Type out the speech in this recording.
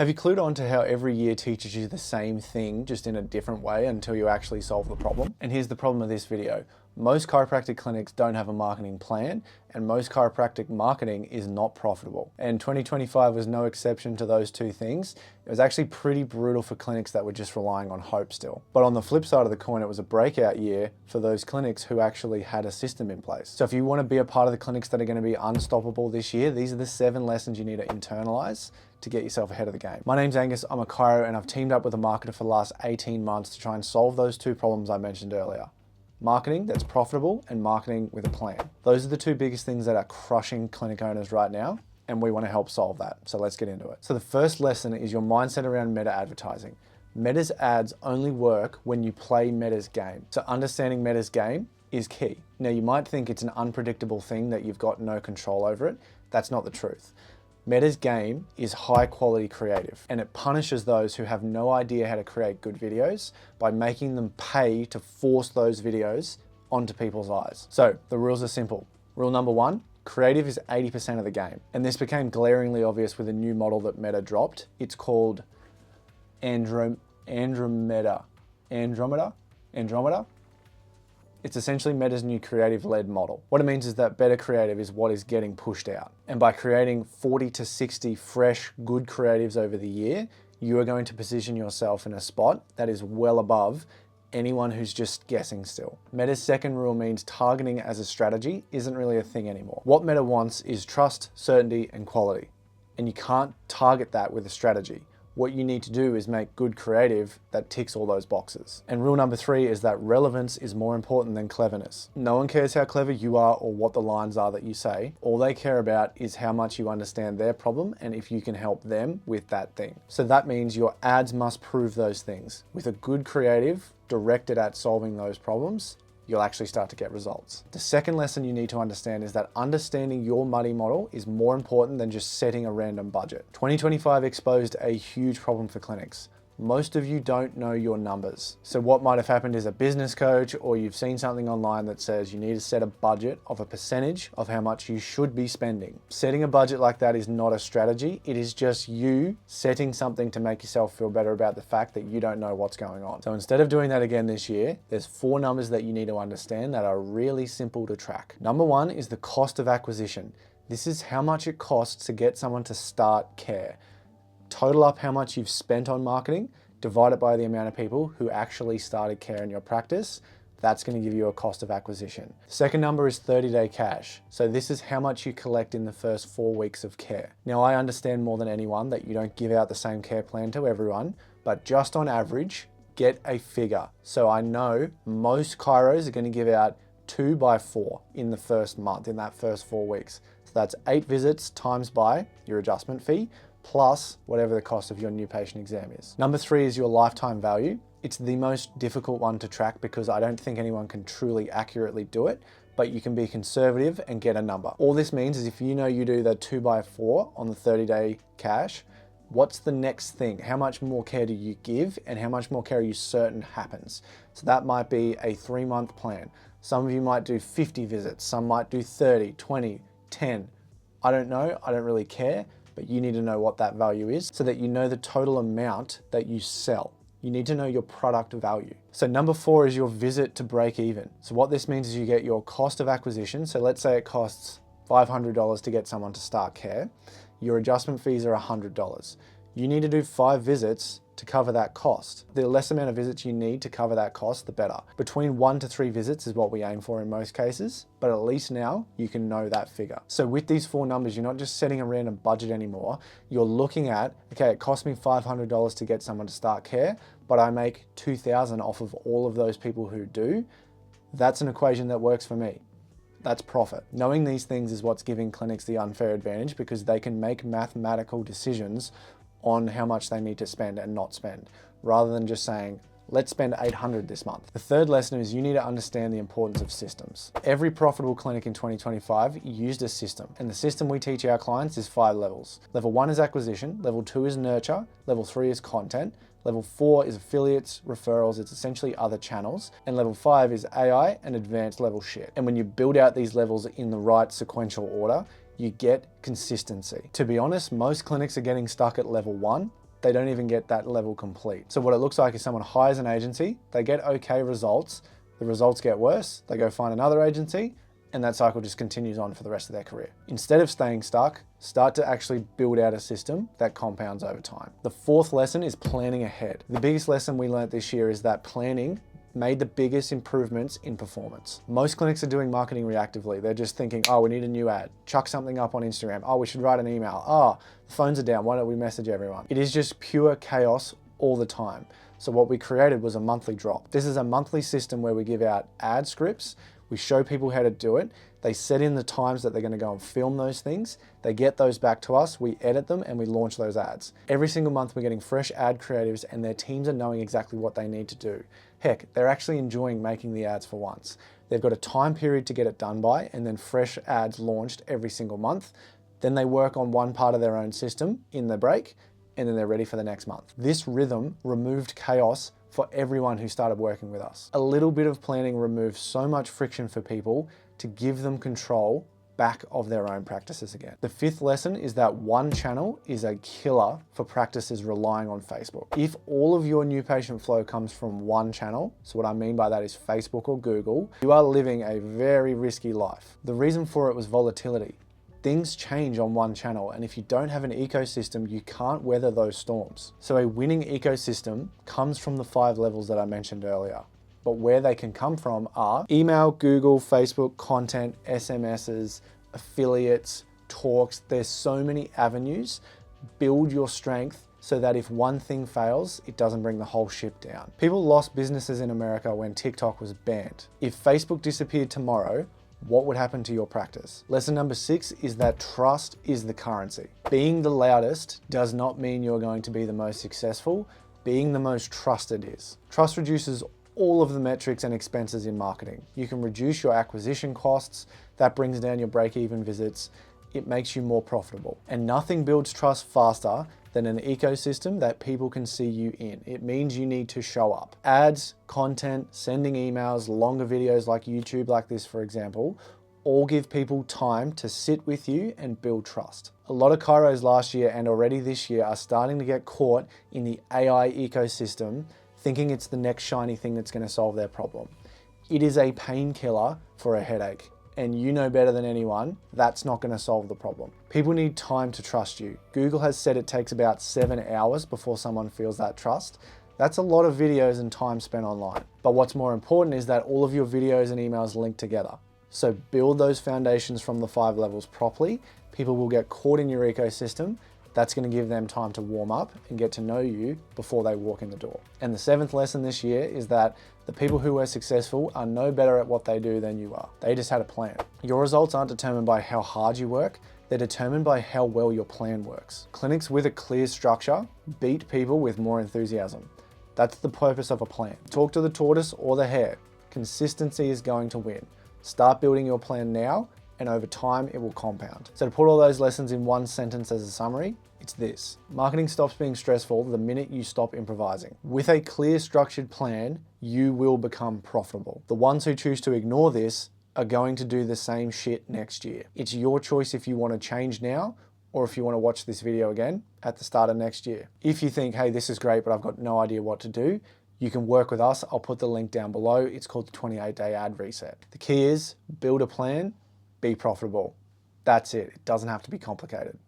Have you clued on to how every year teaches you the same thing, just in a different way until you actually solve the problem? And here's the problem of this video. Most chiropractic clinics don't have a marketing plan, and most chiropractic marketing is not profitable. And 2025 was no exception to those two things. It was actually pretty brutal for clinics that were just relying on hope still. But on the flip side of the coin, it was a breakout year for those clinics who actually had a system in place. So if you want to be a part of the clinics that are going to be unstoppable this year, these are the 7 lessons you need to internalize to get yourself ahead of the game. My name's Angus, I'm a chiro, and I've teamed up with a marketer for the last 18 months to try and solve those 2 problems I mentioned earlier. Marketing that's profitable and marketing with a plan. Those are the 2 biggest things that are crushing clinic owners right now, and we want to help solve that. So let's get into it. So the first lesson is your mindset around meta advertising. Meta's ads only work when you play Meta's game. So understanding Meta's game is key. Now you might think it's an unpredictable thing that you've got no control over it. That's not the truth. Meta's game is high quality creative, and it punishes those who have no idea how to create good videos by making them pay to force those videos onto people's eyes. So the rules are simple. Rule number 1, creative is 80% of the game. And this became glaringly obvious with a new model that Meta dropped. It's called Andromeda. It's essentially Meta's new creative-led model. What it means is that better creative is what is getting pushed out. And by creating 40 to 60 fresh, good creatives over the year, you are going to position yourself in a spot that is well above anyone who's just guessing still. Meta's second rule means targeting as a strategy isn't really a thing anymore. What Meta wants is trust, certainty, and quality. And you can't target that with a strategy. What you need to do is make good creative that ticks all those boxes. And rule number 3 is that relevance is more important than cleverness. No one cares how clever you are or what the lines are that you say. All they care about is how much you understand their problem and if you can help them with that thing. So that means your ads must prove those things. With a good creative directed at solving those problems, you'll actually start to get results. The second lesson you need to understand is that understanding your money model is more important than just setting a random budget. 2025 exposed a huge problem for clinics. Most of you don't know your numbers. So what might have happened is a business coach, or you've seen something online that says you need to set a budget of a percentage of how much you should be spending. Setting a budget like that is not a strategy. It is just you setting something to make yourself feel better about the fact that you don't know what's going on. So instead of doing that again this year, there's 4 numbers that you need to understand that are really simple to track. Number 1 is the cost of acquisition. This is how much it costs to get someone to start care. Total up how much you've spent on marketing, divide it by the amount of people who actually started care in your practice. That's going to give you a cost of acquisition. Second number is 30-day cash. So this is how much you collect in the first 4 weeks of care. Now I understand more than anyone that you don't give out the same care plan to everyone, but just on average, get a figure. So I know most chiros are going to give out 2 by 4 in the first month, in that first 4 weeks. So that's 8 visits times by your adjustment fee, plus whatever the cost of your new patient exam is. Number 3 is your lifetime value. It's the most difficult one to track because I don't think anyone can truly accurately do it, but you can be conservative and get a number. All this means is if you know you do the 2 by 4 on the 30-day cash, what's the next thing? How much more care do you give and how much more care are you certain happens? So that might be a 3-month plan. Some of you might do 50 visits, some might do 30, 20, 10. I don't know, I don't really care. But you need to know what that value is so that you know the total amount that you sell. You need to know your product value. So number 4 is your visit to break even. So what this means is you get your cost of acquisition. So let's say it costs $500 to get someone to start care. Your adjustment fees are $100. You need to do 5 visits to cover that cost. The less amount of visits you need to cover that cost, the better. Between 1 to 3 visits is what we aim for in most cases, but at least now you can know that figure. So with these 4 numbers, you're not just setting a random budget anymore. You're looking at, okay, it cost me $500 to get someone to start care, but I make $2,000 off of all of those people who do. That's an equation that works for me. That's profit. Knowing these things is what's giving clinics the unfair advantage because they can make mathematical decisions on how much they need to spend and not spend, rather than just saying, let's spend $800 this month. The third lesson is you need to understand the importance of systems. Every profitable clinic in 2025 used a system, and the system we teach our clients is 5 levels. Level 1 is acquisition, level 2 is nurture, level 3 is content, level 4 is affiliates, referrals, it's essentially other channels, and level 5 is AI and advanced level shit. And when you build out these levels in the right sequential order, you get consistency. To be honest, most clinics are getting stuck at level 1 they don't even get that level complete. So what it looks like is someone hires an agency, they get okay results, the results get worse, they go find another agency, and that cycle just continues on for the rest of their career. Instead of staying stuck, start to actually build out a system that compounds over time. The fourth lesson is planning ahead. The biggest lesson we learned this year is that planning made the biggest improvements in performance. Most clinics are doing marketing reactively. They're just thinking, oh, we need a new ad. Chuck something up on Instagram. Oh, we should write an email. Oh, the phones are down. Why don't we message everyone? It is just pure chaos all the time. So what we created was a monthly drop. This is a monthly system where we give out ad scripts. We show people how to do it. They set in the times that they're going to go and film those things. They get those back to us, we edit them, and we launch those ads. Every single month we're getting fresh ad creatives and their teams are knowing exactly what they need to do. Heck, they're actually enjoying making the ads for once. They've got a time period to get it done by, and then fresh ads launched every single month. Then they work on one part of their own system in the break, and then they're ready for the next month. This rhythm removed chaos for everyone who started working with us. A little bit of planning removes so much friction for people to give them control back of their own practices again. The fifth lesson is that one channel is a killer for practices relying on Facebook. If all of your new patient flow comes from one channel, so what I mean by that is Facebook or Google, you are living a very risky life. The reason for it was volatility. Things change on one channel, and if you don't have an ecosystem, you can't weather those storms. So a winning ecosystem comes from the 5 levels that I mentioned earlier. But where they can come from are email, Google, Facebook, content, SMSs, affiliates, talks. There's so many avenues. Build your strength so that if one thing fails, it doesn't bring the whole ship down. People lost businesses in America when TikTok was banned. If Facebook disappeared tomorrow, what would happen to your practice? Lesson number 6 is that trust is the currency. Being the loudest does not mean you're going to be the most successful. Being the most trusted is. Trust reduces all of the metrics and expenses in marketing. You can reduce your acquisition costs. That brings down your break-even visits. It makes you more profitable. And nothing builds trust faster than an ecosystem that people can see you in. It means you need to show up. Ads, content, sending emails, longer videos like YouTube, like this, for example, all give people time to sit with you and build trust. A lot of chiros last year and already this year are starting to get caught in the AI ecosystem, thinking it's the next shiny thing that's going to solve their problem. It is a painkiller for a headache. And you know better than anyone, that's not going to solve the problem. People need time to trust you. Google has said it takes about 7 hours before someone feels that trust. That's a lot of videos and time spent online. But what's more important is that all of your videos and emails link together. So build those foundations from the 5 levels properly. People will get caught in your ecosystem. That's going to give them time to warm up and get to know you before they walk in the door. And the 7th lesson this year is that the people who are successful are no better at what they do than you are. They just had a plan. Your results aren't determined by how hard you work. They're determined by how well your plan works. Clinics with a clear structure beat people with more enthusiasm. That's the purpose of a plan. Talk to the tortoise or the hare. Consistency is going to win. Start building your plan now, and over time it will compound. So to put all those lessons in one sentence as a summary, it's this. Marketing stops being stressful the minute you stop improvising. With a clear, structured plan, you will become profitable. The ones who choose to ignore this are going to do the same shit next year. It's your choice if you want to change now or if you want to watch this video again at the start of next year. If you think, hey, this is great, but I've got no idea what to do, you can work with us. I'll put the link down below. It's called the 28-day ad reset. The key is build a plan, be profitable. That's it. It doesn't have to be complicated.